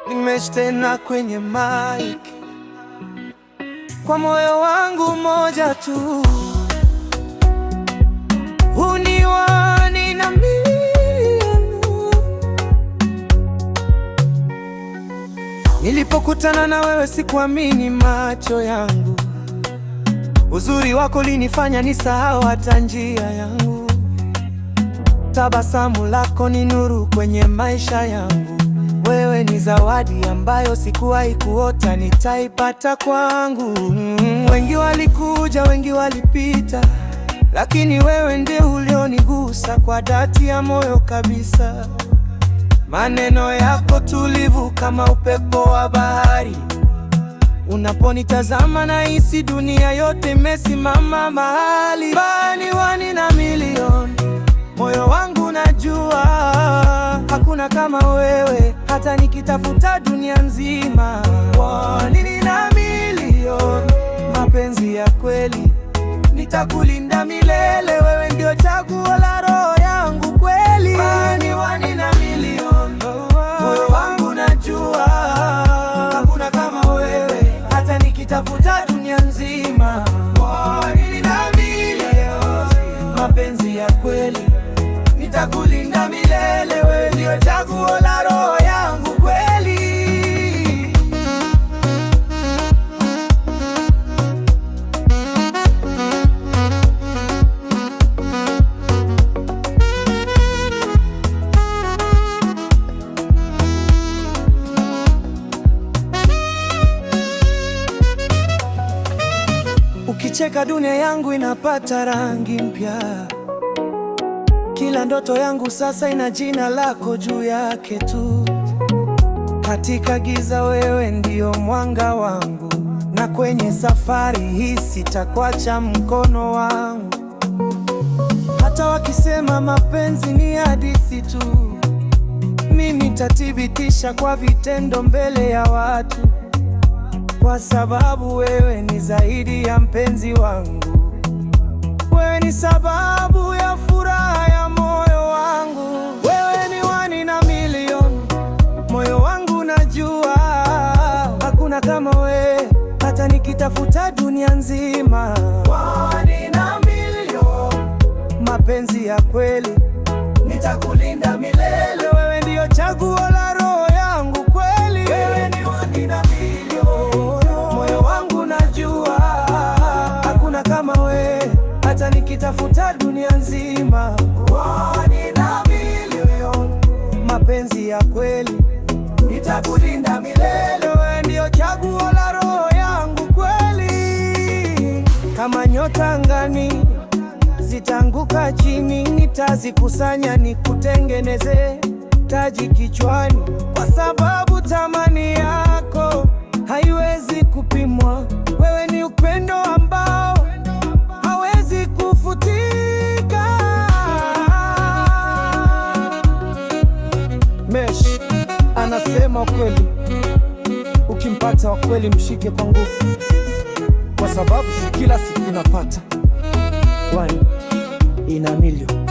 Nimeshtena kwenye mic kwa moyo wangu moja tu, uniwani na milioni. Nilipokutana na wewe sikuamini macho yangu, uzuri wako linifanya nisahau hata njia yangu. Tabasamu lako ni nuru kwenye maisha yangu, wewe ni zawadi ambayo sikuwahi kuota nitaipata kwangu. Wengi walikuja, wengi walipita, lakini wewe ndiye ulionigusa kwa dhati ya moyo kabisa. Maneno yako tulivu kama upepo wa bahari, unaponitazama nahisi dunia yote imesimama mahali. Bani wani na milioni, moyo wangu najua hakuna kama wewe, hata nikitafuta dunia nzima. Wani na milioni, mapenzi ya kweli, nitakulinda milele, wewe ndio chaguo la roho yangu kweli. Bani wani na milioni, moyo wangu najua hakuna kama wewe, hata nikitafuta dunia nzima. Wani na milioni, mapenzi ya kweli, nitakulinda milele, wewe ndio chaguo la roho yangu kweli. Ukicheka dunia yangu inapata rangi mpya, kila ndoto yangu sasa ina jina lako juu yake tu. Katika giza wewe ndio mwanga wangu, na kwenye safari hii sitakuacha mkono wangu. Hata wakisema mapenzi ni hadithi tu, mimi nitathibitisha kwa vitendo mbele ya watu, kwa sababu wewe ni zaidi ya mpenzi wangu. Wewe ni sababu ya furaha ya moyo wangu. Wewe ni wani na milioni, moyo wangu najua hakuna kama wewe, hata nikitafuta dunia nzima. Wani na milioni, mapenzi ya kweli, nitakulinda milele, wewe ndio chaguo la roho yangu kweli. Wewe ni wani na milioni, moyo wangu najua hakuna kama wewe, hata nikitafuta dunia nzima. Wani na milioni, mapenzi ya kweli, nitakulinda milele, wewe ndio chaguo la roho yangu kweli. Kama nyota angani zitaanguka chini, nitazikusanya nikutengeneze taji kichwani, kwa sababu thamani yako haiwezi kupimwa. Wewe ni upendo ambao hawezi kufutika. Mesh anasema ukweli, ukimpata wa kweli mshike kwa nguvu, kwa sababu si kila siku unapata. Wani ina milioni.